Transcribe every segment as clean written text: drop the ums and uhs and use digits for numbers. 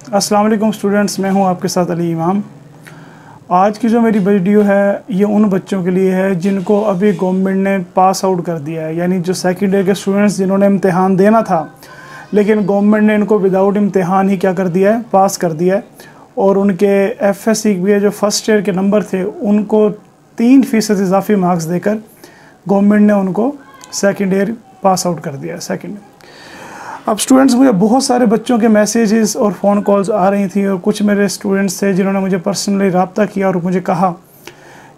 अस्सलाम वालेकुम स्टूडेंट्स, मैं हूं आपके साथ अली इमाम। आज की जो मेरी वीडियो है ये उन बच्चों के लिए है जिनको अभी गवर्नमेंट ने पास आउट कर दिया है, यानी जो सेकेंड ईयर के स्टूडेंट्स जिन्होंने इम्तिहान देना था लेकिन गवर्नमेंट ने इनको विदाउट इम्तिहान ही क्या कर दिया है, पास कर दिया है। और उनके एफएससी के जो फर्स्ट ईयर के नंबर थे उनको 3% इजाफी मार्क्स देकर गवर्नमेंट ने उनको सेकेंड ईयर पास आउट कर दिया है। सेकेंड अब स्टूडेंट्स, मुझे बहुत सारे बच्चों के मैसेजेस और फ़ोन कॉल्स आ रही थी और कुछ मेरे स्टूडेंट्स थे जिन्होंने मुझे पर्सनली रब्ता किया और मुझे कहा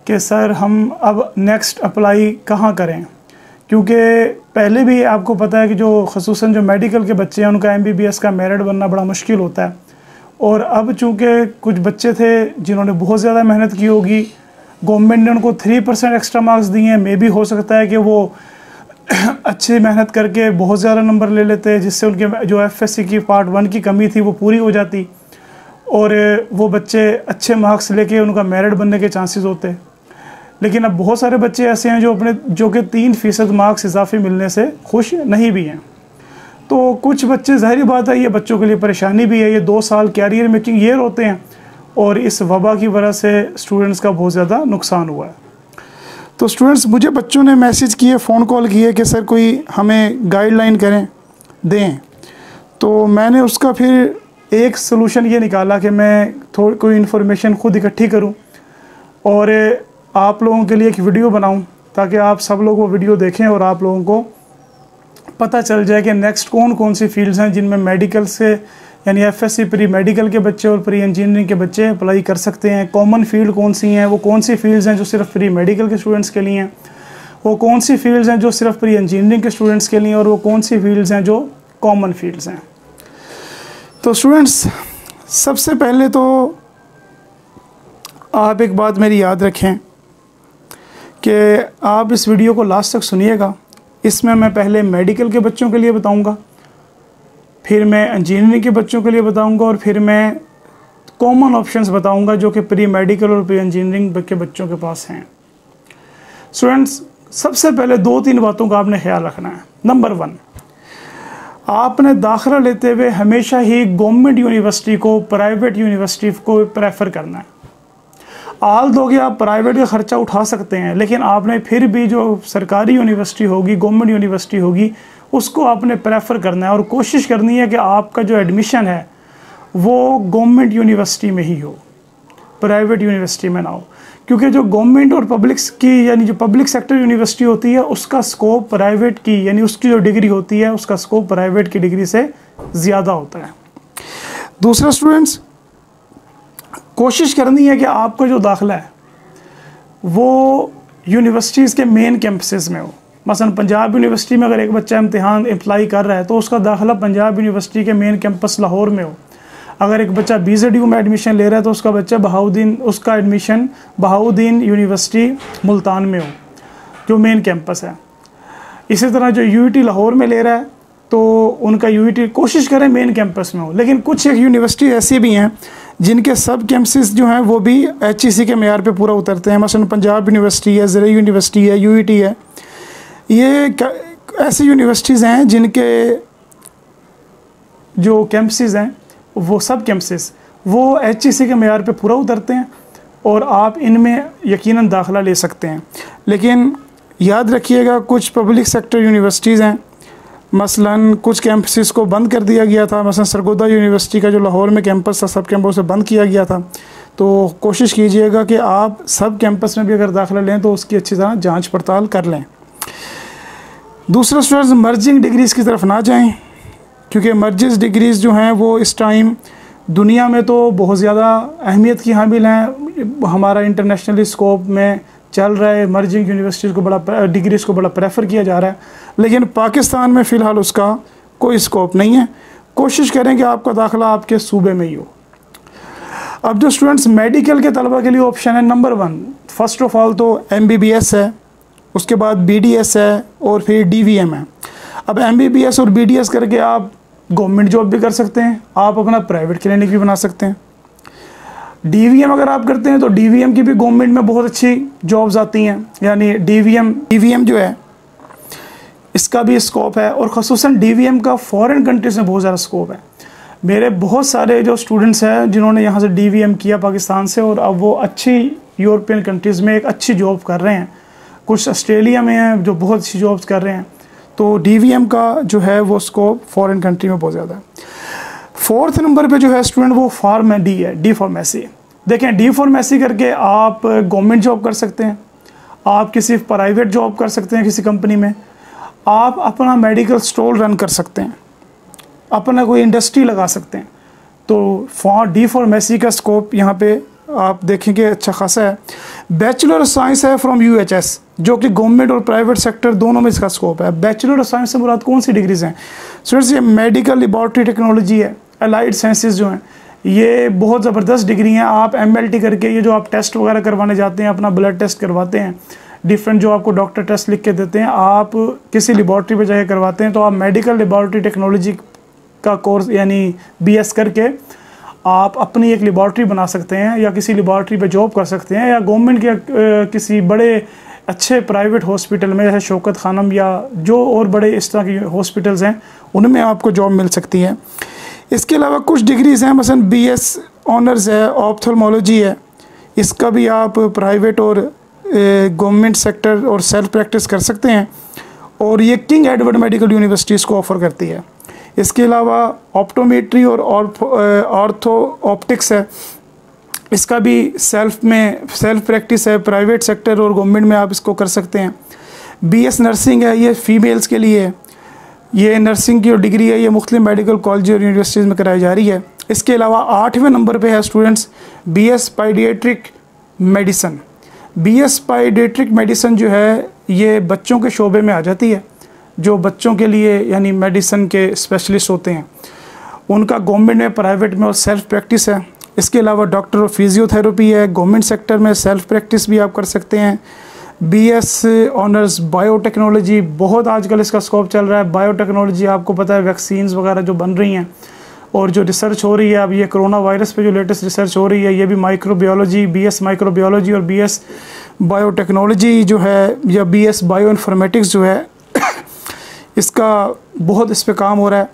कि सर हम अब नेक्स्ट अप्लाई कहाँ करें, क्योंकि पहले भी आपको पता है कि जो ख़ुसूसन जो मेडिकल के बच्चे हैं उनका MBBS का मेरिट बनना बड़ा मुश्किल होता है। और अब चूँकि कुछ बच्चे थे जिन्होंने बहुत ज़्यादा मेहनत की होगी, गवर्नमेंट ने उनको 3% एक्स्ट्रा मार्क्स दिए हैं। मे भी हो सकता है कि वो अच्छी मेहनत करके बहुत ज़्यादा नंबर ले लेते जिससे उनके जो एफएससी की पार्ट 1 की कमी थी वो पूरी हो जाती और वो बच्चे अच्छे मार्क्स लेके उनका मेरिट बनने के चांसेस होते। लेकिन अब बहुत सारे बच्चे ऐसे हैं जो कि 3% मार्क्स इजाफी मिलने से खुश नहीं भी हैं। तो कुछ बच्चे, ज़ाहिर बात है ये बच्चों के लिए परेशानी भी है, ये 2 साल कैरियर मेकिंग ईयर होते हैं और इस वबा की वजह से स्टूडेंट्स का बहुत ज़्यादा नुकसान हुआ है। तो स्टूडेंट्स, मुझे बच्चों ने मैसेज किए, फ़ोन कॉल किए कि सर कोई हमें गाइडलाइन करें दें। तो मैंने उसका फिर एक सलूशन ये निकाला कि मैं कोई इन्फॉर्मेशन ख़ुद इकट्ठी करूं और आप लोगों के लिए एक वीडियो बनाऊं ताकि आप सब लोग वो वीडियो देखें और आप लोगों को पता चल जाए कि नेक्स्ट कौन कौन सी फील्ड्स हैं जिनमें मेडिकल से यानी एफएससी प्री मेडिकल के बच्चे और प्री इंजीनियरिंग के बच्चे अप्लाई कर सकते हैं। कॉमन फील्ड कौन सी हैं, वो कौन सी फील्ड्स हैं जो सिर्फ प्री मेडिकल के स्टूडेंट्स के लिए हैं, वो कौन सी फील्ड्स हैं जो सिर्फ प्री इंजीनियरिंग के स्टूडेंट्स के लिए, और वो कौन सी फील्ड्स हैं जो कॉमन फील्ड्स हैं। तो स्टूडेंट्स, सबसे पहले तो आप एक बात मेरी याद रखें कि आप इस वीडियो को लास्ट तक सुनिएगा। इसमें मैं पहले मेडिकल के बच्चों के लिए बताऊँगा, फिर मैं इंजीनियरिंग के बच्चों के लिए बताऊंगा और फिर मैं कॉमन ऑप्शंस बताऊंगा जो कि प्री मेडिकल और प्री इंजीनियरिंग के बच्चों के पास हैं। स्टूडेंट्स, सबसे पहले 2-3 बातों का आपने ख्याल रखना है। नंबर 1, आपने दाखिला लेते हुए हमेशा ही गवर्नमेंट यूनिवर्सिटी को प्राइवेट यूनिवर्सिटी को प्रेफर करना है। आल दोगे आप प्राइवेट का ख़र्चा उठा सकते हैं, लेकिन आपने फिर भी जो सरकारी यूनिवर्सिटी होगी, गवर्नमेंट यूनिवर्सिटी होगी, उसको आपने प्रेफर करना है और कोशिश करनी है कि आपका जो एडमिशन है वो गवर्नमेंट यूनिवर्सिटी में ही हो, प्राइवेट यूनिवर्सिटी में ना हो। क्योंकि जो गवर्नमेंट और पब्लिक की यानी जो पब्लिक सेक्टर यूनिवर्सिटी होती है उसका स्कोप प्राइवेट की यानी उसकी जो डिग्री होती है उसका स्कोप प्राइवेट की डिग्री से ज़्यादा होता है। दूसरा स्टूडेंट्स, कोशिश करनी है कि आपका जो दाखिला है वो यूनिवर्सिटीज़ के मेन कैंपसेस में हो। मसलन पंजाब यूनिवर्सिटी में अगर एक बच्चा इम्तिहान अप्लाई कर रहा है तो उसका दाखिला पंजाब यूनिवर्सिटी के मेन कैंपस लाहौर में हो। अगर एक बच्चा BZU में एडमिशन ले रहा है तो उसका एडमिशन बहाउद्दीन यूनिवर्सिटी मुल्तान में हो जो मेन कैंपस है। इसी तरह जो UET लाहौर में ले रहा है तो उनका UET कोशिश करें मेन कैंपस में हो। लेकिन कुछ एक यूनिवर्सिटी ऐसी भी हैं जिनके सब कैंपसेस जो हैं वो भी HEC के मेयार पे पूरा उतरते हैं। मसलन पंजाब यूनिवर्सिटी है, ज़रई यूनिवर्सिटी है, UET है। ये ऐसी यूनिवर्सिटीज़ हैं जिनके जो कैंपसेस हैं वो सब कैंपसेस वो HEC के मेयार पे पूरा उतरते हैं और आप इनमें यकीनन दाखिला ले सकते हैं। लेकिन याद रखिएगा, कुछ पब्लिक सेक्टर यूनिवर्सिटीज़ हैं, मसलन कुछ कैंपसेस को बंद कर दिया गया था। मसलन सरगोदा यूनिवर्सिटी का जो लाहौर में कैंपस था, सब कैंपस से बंद किया गया था। तो कोशिश कीजिएगा कि आप सब कैंपस में भी अगर दाखिला लें तो उसकी अच्छी तरह जाँच पड़ताल कर लें। दूसरा स्टूडेंट्स, मर्जिंग डिग्रीज़ की तरफ ना जाएं, क्योंकि मर्जिंग डिग्रीज़ जो हैं वो इस टाइम दुनिया में तो बहुत ज़्यादा अहमियत की हामिल हैं। हमारा इंटरनेशनली स्कोप में चल रहा है, मर्जिंग यूनिवर्सिटीज़ को डिग्रीज़ को बड़ा प्रेफर किया जा रहा है, लेकिन पाकिस्तान में फ़िलहाल उसका कोई स्कोप नहीं है। कोशिश करें कि आपका दाखिला आपके सूबे में ही हो। अब जो स्टूडेंट्स मेडिकल के तलबा के लिए ऑप्शन है, नंबर 1 फर्स्ट ऑफ ऑल तो MBBS है, उसके बाद BDS है और फिर DVM है। अब MBBS और BDS करके आप गवर्नमेंट जॉब भी कर सकते हैं, आप अपना प्राइवेट क्लिनिक भी बना सकते हैं। DVM अगर आप करते हैं तो DVM की भी गवर्नमेंट में बहुत अच्छी जॉब्स आती हैं, यानी DVM जो है इसका भी स्कोप है और ख़ुसूसन DVM का फॉरेन कंट्रीज़ में बहुत ज़्यादा स्कोप है। मेरे बहुत सारे जो स्टूडेंट्स हैं जिन्होंने यहाँ से DVM किया पाकिस्तान से, और अब वो अच्छी यूरोपियन कंट्रीज़ में एक अच्छी जॉब कर रहे हैं। कुछ ऑस्ट्रेलिया में हैं जो बहुत अच्छी जॉब्स कर रहे हैं। तो DVM का जो है वो स्कोप फॉरेन कंट्री में बहुत ज़्यादा है। 4th नंबर पे जो है स्टूडेंट वो फार्मेडी है, डी फार्मेसी। देखें, डी फार्मेसी करके आप गवर्नमेंट जॉब कर सकते हैं, आप किसी प्राइवेट जॉब कर सकते हैं किसी कंपनी में, आप अपना मेडिकल स्टोर रन कर सकते हैं, अपना कोई इंडस्ट्री लगा सकते हैं। तो डी फार्मेसी का स्कोप यहाँ पे आप देखेंगे अच्छा खासा है। बैचलर ऑफ साइंस है फ्रॉम UHS, जो कि गवर्नमेंट और प्राइवेट सेक्टर दोनों में इसका स्कोप है। बैचलर ऑफ साइंस से मुराद कौन सी डिग्रीज हैं स्टूडेंट्स? ये मेडिकल लेबॉर्ट्री टेक्नोलॉजी है, अलाइड साइंसेज जो हैं, ये बहुत ज़बरदस्त डिग्री हैं। आप MLT करके ये जो आप टेस्ट वगैरह करवाने जाते हैं, अपना ब्लड टेस्ट करवाते हैं, डिफरेंट जो आपको डॉक्टर टेस्ट लिख के देते हैं, आप किसी लेबॉर्ट्री पे जाके करवाते हैं, तो आप मेडिकल लेबॉर्ट्री टेक्नोलॉजी का कोर्स यानी BS करके आप अपनी एक लेबॉर्ट्री बना सकते हैं, या किसी लेबॉर्ट्री पे जॉब कर सकते हैं, या गवर्नमेंट के किसी बड़े अच्छे प्राइवेट हॉस्पिटल में, जैसे शौकत खानम या जो और बड़े इस तरह की हॉस्पिटल्स हैं, उनमें आपको जॉब मिल सकती है। इसके अलावा कुछ डिग्रीज़ हैं, मसलन BS ऑनर्स है, ऑप्थेल्मोलॉजी है, इसका भी आप प्राइवेट और गवर्नमेंट सेक्टर और सेल्फ प्रैक्टिस कर सकते हैं, और ये किंग एडवर्ड मेडिकल यूनिवर्सिटी इसको ऑफ़र करती है। इसके अलावा ऑप्टोमेट्री और ऑर्थो ऑप्टिक्स है, इसका भी सेल्फ प्रैक्टिस है, प्राइवेट सेक्टर और गवर्नमेंट में आप इसको कर सकते हैं। BS नर्सिंग है, ये फीमेल्स के लिए है, ये नर्सिंग की जो डिग्री है ये मुख्तलिफ मेडिकल कॉलेज और यूनिवर्सिटीज़ में कराई जा रही है। इसके अलावा 8वें नंबर पे है students BS paediatric medicine. BS paediatric medicine जो है ये बच्चों के शोबे में आ जाती है, जो बच्चों के लिए यानी मेडिसन के स्पेशलिस्ट होते हैं, उनका गवर्नमेंट में, प्राइवेट में और सेल्फ प्रैक्टिस है। इसके अलावा डॉक्टर ऑफ फिजियोथेरेपी है, गवर्नमेंट सेक्टर में सेल्फ प्रैक्टिस भी आप कर सकते हैं। BS ऑनर्स बायोटेक्नोलॉजी, बहुत आजकल इसका स्कोप चल रहा है। बायोटेक्नोलॉजी आपको पता है वैक्सीन्स वगैरह जो बन रही हैं और जो रिसर्च हो रही है, अब ये कोरोना वायरस पे जो लेटेस्ट रिसर्च हो रही है, ये भी माइक्रोबायोलॉजी, BS माइक्रोबायोलॉजी और BS बायोटेक्नोलॉजी जो है, या BS बायो इन्फॉर्मेटिक्स जो है इसका बहुत इस पे काम हो रहा है।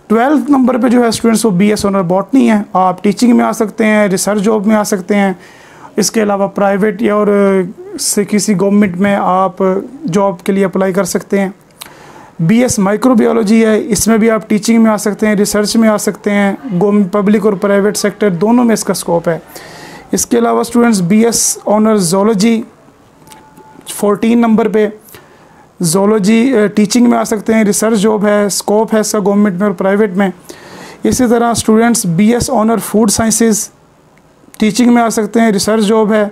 12th नंबर पे जो है स्टूडेंट्स वो BS ऑनर बॉटनी है, आप टीचिंग में आ सकते हैं, रिसर्च जॉब में आ सकते हैं। इसके अलावा प्राइवेट या और से किसी गवर्नमेंट में आप जॉब के लिए अप्लाई कर सकते हैं। BS माइक्रोबायोलॉजी है, इसमें भी आप टीचिंग में आ सकते हैं, रिसर्च में आ सकते हैं, पब्लिक और प्राइवेट सेक्टर दोनों में इसका स्कोप है। इसके अलावा students BS honour zoology 14 number पे, जोलॉजी टीचिंग में आ सकते हैं, रिसर्च जॉब है, स्कोप है इसका गवर्नमेंट में और प्राइवेट में। इसी तरह students BS honour food sciences, teaching में आ सकते हैं, रिसर्च जॉब है,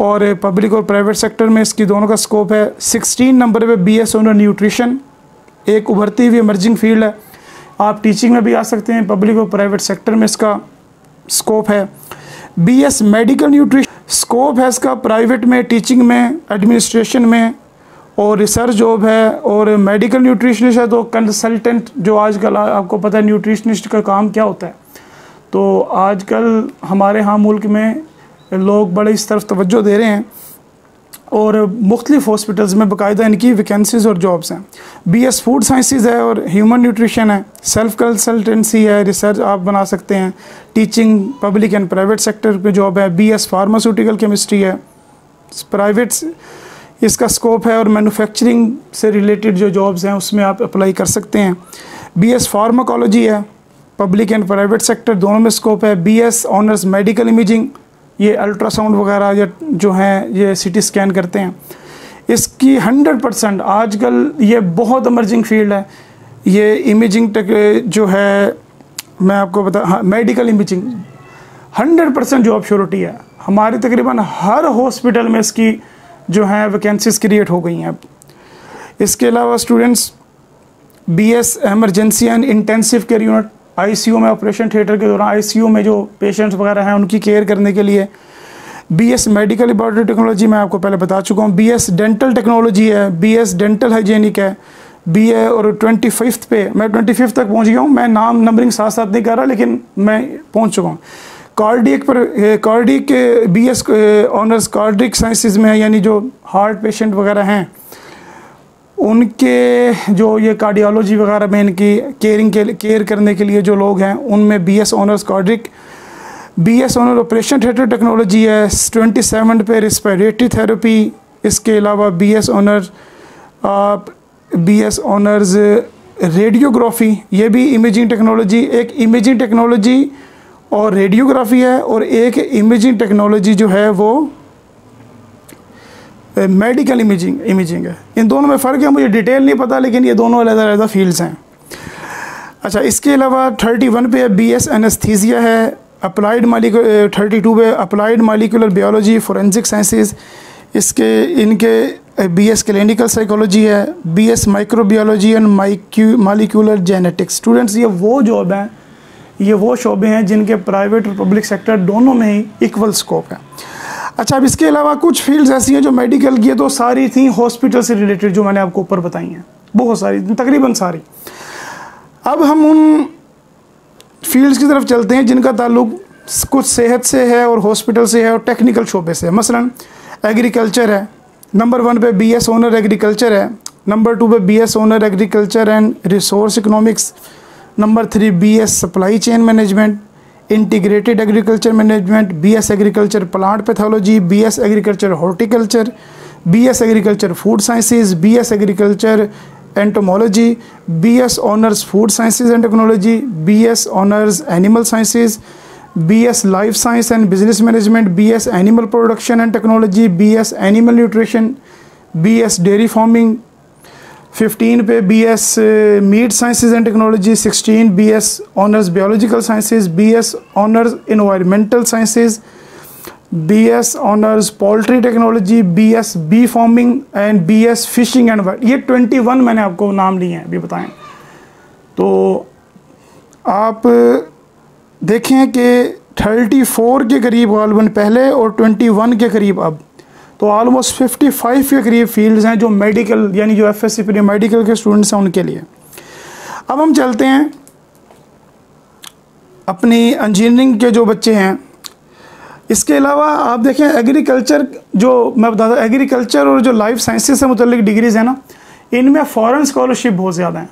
और पब्लिक और प्राइवेट सेक्टर में इसकी दोनों का स्कोप है। 16 नंबर पे BS ऑनर न्यूट्रिशन, एक उभरती हुई इमर्जिंग फील्ड है, आप टीचिंग में भी आ सकते हैं, पब्लिक और प्राइवेट सेक्टर में इसका स्कोप है। BS मेडिकल न्यूट्रिशन, स्कोप है इसका प्राइवेट में, टीचिंग में, एडमिनिस्ट्रेशन में, और रिसर्च जॉब है। और मेडिकल न्यूट्रिशनिस्ट है तो कंसल्टेंट, जो आजकल आपको पता है न्यूट्रिशनिस्ट का काम क्या होता है, तो आजकल हमारे यहाँ मुल्क में लोग बड़े इस तरफ तवज्जो दे रहे हैं, और मुख्तलिफ हॉस्पिटल्स में बाकायदा इनकी वैकेंसीज़ और जॉब्स हैं। BS फूड साइंसेस है और ह्यूमन न्यूट्रिशन है, सेल्फ कंसल्टेंसी है, रिसर्च आप बना सकते हैं, teaching, public and private sector पे जॉब है। BS फार्मास्यूटिकल केमिस्ट्री है, प्राइवेट इसका स्कोप है, और मैन्युफैक्चरिंग से रिलेटेड जो जॉब्स हैं उसमें आप अप्लाई कर सकते हैं। BS फार्माकोलॉजी है, पब्लिक एंड प्राइवेट सेक्टर दोनों में स्कोप है। BS ऑनर्स मेडिकल इमेजिंग, ये अल्ट्रासाउंड वगैरह या जो हैं ये CT स्कैन करते हैं, इसकी 100% आजकल ये बहुत इमर्जिंग फील्ड है। ये इमेजिंग टेक जो है मैं आपको बता, हाँ, मेडिकल इमेजिंग 100% जॉब श्योरिटी है। हमारे तकरीबन हर हॉस्पिटल में इसकी जो है वैकेंसीज क्रिएट हो गई हैं अब। इसके अलावा students BS emergency and intensive care unit, ICU में, ऑपरेशन थिएटर के दौरान ICU में जो पेशेंट्स वगैरह हैं उनकी केयर करने के लिए। BS मेडिकल लेबॉर्ट्री टेक्नोलॉजी मैं आपको पहले बता चुका हूँ। BS डेंटल टेक्नोलॉजी है, BS डेंटल हाइजीनिक है, BA और 25th पे, मैं 25th तक पहुँच गया हूँ, मैं नाम नंबरिंग साथ साथ नहीं कर रहा लेकिन मैं पहुँच चुका हूँ। कार्डियक पर cardiac BS honours cardiac sciences में है, यानी जो हार्ट पेशेंट वगैरह हैं उनके जो ये कार्डियोलॉजी वगैरह में इनकी केयर करने के लिए जो लोग हैं, उनमें BS honours cardiac, BS honour operation theatre technology है 27 पे रिस्पिरेटरी थेरेपी। इसके अलावा BS ऑनर्स रेडियोग्राफी, ये भी इमेजिंग टेक्नोलॉजी, एक इमेजिंग टेक्नोलॉजी और रेडियोग्राफी है, और एक इमेजिंग टेक्नोलॉजी जो है वो मेडिकल इमेजिंग है। इन दोनों में फ़र्क है, मुझे डिटेल नहीं पता, लेकिन ये दोनों अलग-अलग फील्ड्स हैं। अच्छा, इसके अलावा 31 पे BS एनेस्थीसिया है, अप्लाइड 32 पे applied molecular biology forensic sciences, इनके BS क्लिनिकल साइकोलॉजी है, BS microbiology and molecular genetics. Students, ये वो जॉब हैं, ये वो शोबे हैं जिनके प्राइवेट और पब्लिक सेक्टर दोनों में ही इक्वल स्कोप है। अच्छा, अब इसके अलावा कुछ फील्ड्स ऐसी हैं जो मेडिकल की, तो सारी थी हॉस्पिटल से रिलेटेड जो मैंने आपको ऊपर बताई हैं, बहुत सारी, तकरीबन सारी। अब हम उन फील्ड्स की तरफ चलते हैं जिनका ताल्लुक कुछ सेहत से है और हॉस्पिटल से है और टेक्निकल शोबे से है। मसलन एग्रीकल्चर है, नंबर 1 पे BS ऑनर एग्रीकल्चर है, नंबर 2 पे BS honour agriculture and resource economics, number 3 BS supply chain management, integrated agriculture management, BS agriculture plant pathology, BS agriculture horticulture, BS agriculture food sciences, BS agriculture entomology, BS honours food sciences and technology, BS honours animal sciences, BS life science and business management, BS animal production and technology, BS animal nutrition, BS dairy farming. 15 पे BS meet sciences and technology, 16 BS honours biological sciences, BS honours environmental sciences, BS honours poultry technology, BS bee farming and BS fishing and wild. ये 21 मैंने आपको नाम लिए हैं, अभी बताएं। तो आप देखें कि 34 के करीब गालिबन पहले और 21 के करीब अब, तो ऑलमोस्ट 55 के करीब फील्ड्स हैं जो मेडिकल, यानी जो FSC प्री मेडिकल के स्टूडेंट्स हैं उनके लिए। अब हम चलते हैं अपनी इंजीनियरिंग के जो बच्चे हैं। इसके अलावा आप देखें एग्रीकल्चर, जो मैं बताता हूँ, एग्रीकल्चर और जो लाइफ साइंसेज से मुतल्लिक डिग्रीज़ हैं ना, इनमें फ़ॉरेन स्कॉलरशिप बहुत ज़्यादा हैं।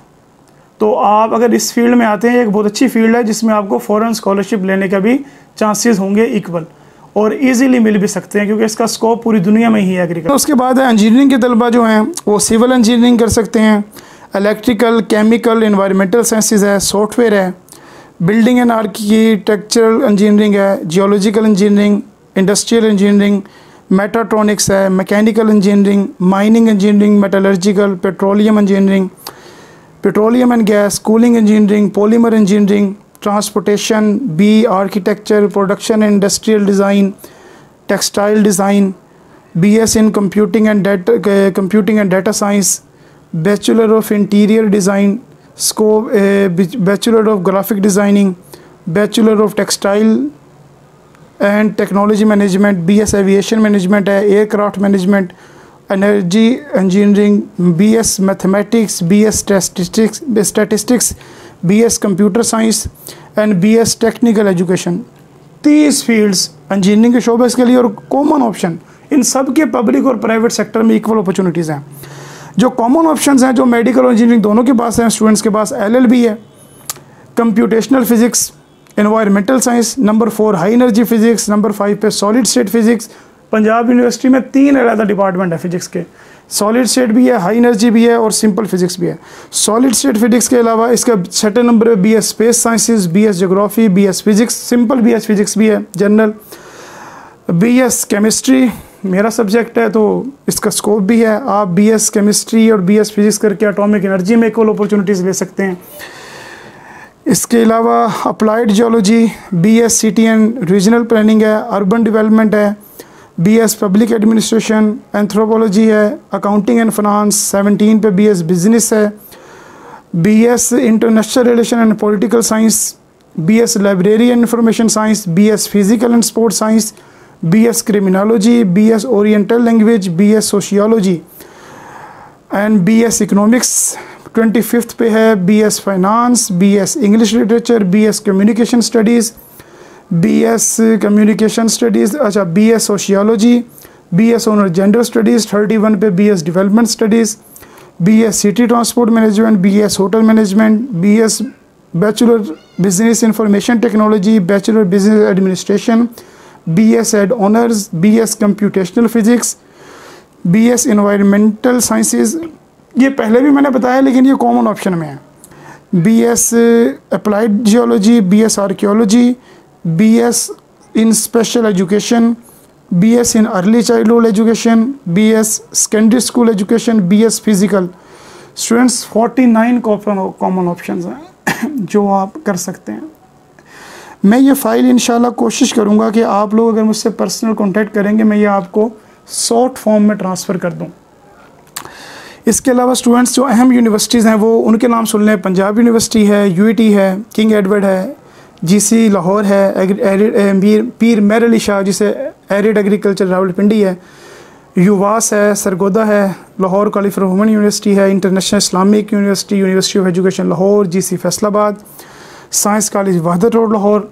तो आप अगर इस फील्ड में आते हैं, एक बहुत अच्छी फील्ड है जिसमें आपको फ़ॉरेन स्कॉलरशिप लेने का भी चांसेस होंगे इक्वल, और इजीली मिल भी सकते हैं क्योंकि इसका स्कोप पूरी दुनिया में ही है एग्रीकल्चर। उसके बाद है इंजीनियरिंग के तलबा जो हैं वो सिविल इंजीनियरिंग कर सकते हैं, इलेक्ट्रिकल, केमिकल, एनवायरमेंटल साइंसेज है, सॉफ्टवेयर है, बिल्डिंग एंड आर्किटेक्चरल इंजीनियरिंग है, geological engineering, industrial engineering, mechatronics है, mechanical engineering, mining engineering, metallurgical, petroleum engineering, petroleum and gas, cooling engineering, polymer engineering, transportation, B architecture, production and industrial design, textile design, BS in computing and data science, bachelor of interior design, scope bachelor of graphic designing, bachelor of textile and technology management, BS aviation management है, aircraft management, energy engineering, BS mathematics, BS statistics, BS computer science and BS technical education. 30 fields engineering के शोबे के लिए, और common option in सब के public और private sector में इक्वल अपॉर्चुनिटीज़ हैं। जो कॉमन ऑप्शंस हैं, जो मेडिकल और इंजीनियरिंग दोनों के पास हैं स्टूडेंट्स के पास, LLB है, computational physics, environmental science, number 4 high energy physics, number 5 पे solid state physics. Punjab university में 3 अलग डिपार्टमेंट है फिजिक्स के, सॉलिड स्टेट भी है, हाई एनर्जी भी है और सिंपल फिजिक्स भी है। सॉलिड स्टेट फिजिक्स के अलावा इसका 6 नंबर पे BS space sciences, BS geography, BS physics, simple BS physics भी है, जनरल, BS केमिस्ट्री मेरा सब्जेक्ट है तो इसका स्कोप भी है। आप BS केमिस्ट्री और BS फिजिक्स करके एटॉमिक एनर्जी में इक्वल अपॉर्चुनिटीज़ ले सकते हैं। इसके अलावा applied geology, BS city and regional planning है, अर्बन डेवलपमेंट है, BS पब्लिक एडमिनिस्ट्रेशन, एंथ्रोपोलॉजी है, अकाउंटिंग एंड फाइनेंस, 17 पे BS बिजनेस है, BS international relation and political science, BS library and information science, BS physical and sports science, BS criminology, BS oriental language, BS sociology and BS economics. 25 पे है BS finance, BS English literature, BS communication studies, BS communication studies, अच्छा BS sociology, BS honour gender studies. 31 पे BS development studies, BS city transport management, BS hotel management, BS bachelor business information technology, bachelor business administration, BS Ed honours, BS computational physics, BS environmental sciences. ये पहले भी मैंने बताया लेकिन ये common option में है। BS applied geology, BS archaeology, BS in special education, BS in early childhood education, BS secondary school education, BS physical. Students 49 common options हैं जो आप कर सकते हैं। मैं ये फ़ाइल इंशाल्लाह कोशिश करूँगा कि आप लोग अगर मुझसे पर्सनल कांटेक्ट करेंगे मैं ये आपको शॉर्ट फॉर्म में ट्रांसफ़र कर दूँ। इसके अलावा स्टूडेंट्स जो अहम यूनिवर्सिटीज़ हैं वो उनके नाम सुन लें। पंजाब यूनिवर्सिटी है, UET है, किंग एडवर्ड है, GC लाहौर है, पीर मेहर अली शाह जिसे एरिड एग्रीकल्चर रावलपिंडी है, UVAS है, सरगोदा है, Lahore college for women university है, international Islamic university, university of education Lahore, GC Faisalabad, science college Wahdat road Lahore,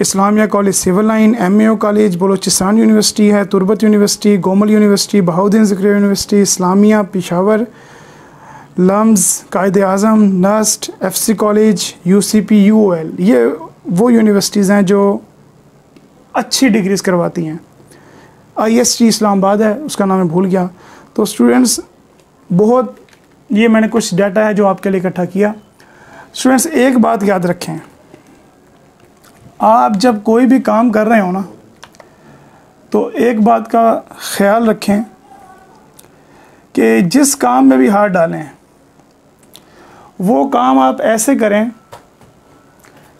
Islamia college civil line, MAO college, Balochistan university है, Turbat university, Gomal university, Bahauddin Zakariya university, Islamia Peshawar, LUMS, Quaid Azam, NUST, FC college, UCP, UOL। ये वो universities हैं जो अच्छी degrees करवाती हैं। IST Islamabad है, उसका नाम मैं भूल गया। तो स्टूडेंट्स बहुत, ये मैंने कुछ डाटा है जो आपके लिए इकट्ठा किया। स्टूडेंट्स एक बात याद रखें, आप जब कोई भी काम कर रहे हो ना तो एक बात का ख्याल रखें कि जिस काम में भी हाथ डालें वो काम आप ऐसे करें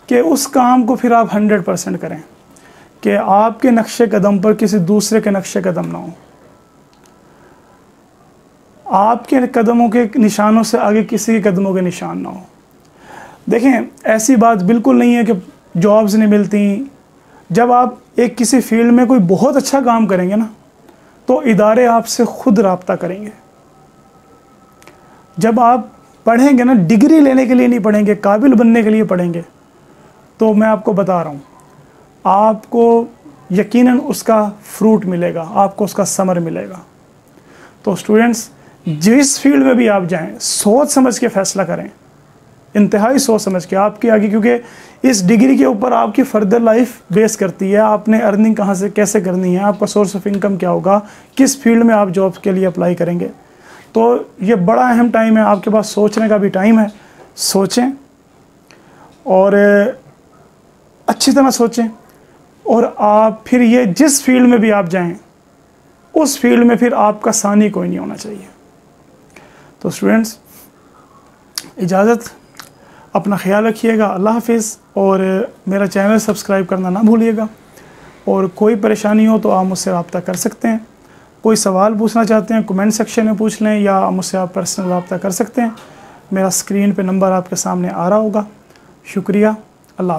कि उस काम को फिर आप 100% करें, कि आपके नक्शे कदम पर किसी दूसरे के नक्शे कदम ना हो, आपके कदमों के निशानों से आगे किसी के कदमों के निशान ना हो। देखें, ऐसी बात बिल्कुल नहीं है कि जॉब्स नहीं मिलती। जब आप एक किसी फील्ड में कोई बहुत अच्छा काम करेंगे ना तो इदारे आपसे खुद राब्ता करेंगे। जब आप पढ़ेंगे ना, डिग्री लेने के लिए नहीं पढ़ेंगे, काबिल बनने के लिए पढ़ेंगे, तो मैं आपको बता रहा हूँ आपको यकीनन उसका फ्रूट मिलेगा, आपको उसका समर मिलेगा। तो स्टूडेंट्स, जिस फील्ड में भी आप जाएं सोच समझ के फ़ैसला करें, इंतहाई सोच समझ के। आपके आगे, क्योंकि इस डिग्री के ऊपर आपकी फर्दर लाइफ बेस करती है, आपने अर्निंग कहाँ से कैसे करनी है, आपका सोर्स ऑफ इनकम क्या होगा, किस फील्ड में आप जॉब के लिए अप्लाई करेंगे। तो ये बड़ा अहम टाइम है, आपके पास सोचने का भी टाइम है। सोचें और अच्छी तरह सोचें, और आप फिर ये जिस फील्ड में भी आप जाएं उस फील्ड में फिर आपका सानी कोई नहीं होना चाहिए। तो स्टूडेंट्स, इजाज़त, अपना ख्याल रखिएगा। अल्लाह हाफिज़। और मेरा चैनल सब्सक्राइब करना ना भूलिएगा। और कोई परेशानी हो तो आप मुझसे रब्ता कर सकते हैं। कोई सवाल पूछना चाहते हैं कमेंट सेक्शन में पूछ लें, या मुझसे आप पर्सनल रब्ता कर सकते हैं। मेरा स्क्रीन पे नंबर आपके सामने आ रहा होगा। शुक्रिया। अल्लाह।